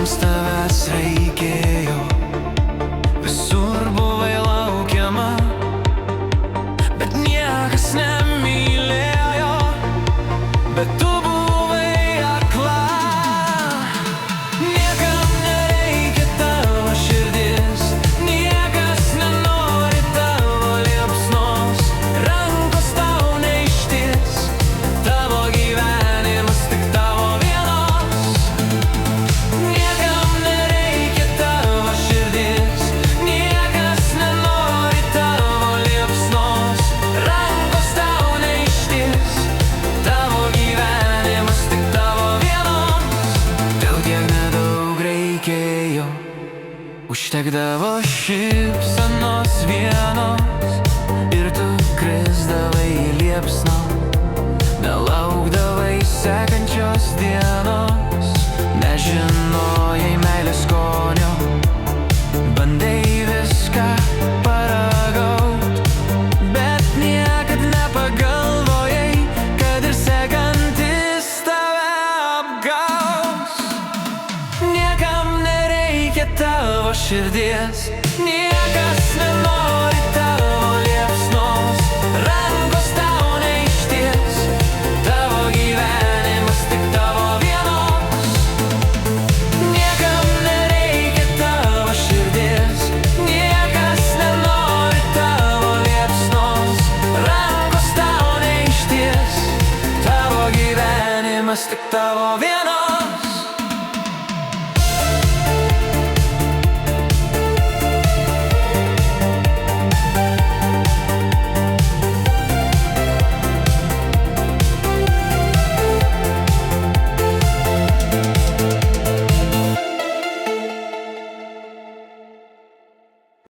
jiems tavęs reikėjo. Visur buvai laukiama, bet niekas nemylėjo. Bet tu buvai akla. Niekam nereikia tavo širdis, niekas nenori tavo liepsnos. Rankos tau neišties, tavo gyvenimas tik tavo vienos. Niekam nereikia tavo širdis, niekas nenori tavo liepsnos. Rankos tau neišties, tavo gyvenimas tik tavo vienos. Tau tiek nedaug reikėjo, užtekdavo šypsenos vienos, ir tu krisdavai į liepsną. Nelaukdavai sekančios dienos, nežinojai meilės skonio. Bandei viską paragaut, bet niekad nepagalvojai, kad ir sekantis tave apgaus. Niekam nereikia tavo širdies, niekas nenori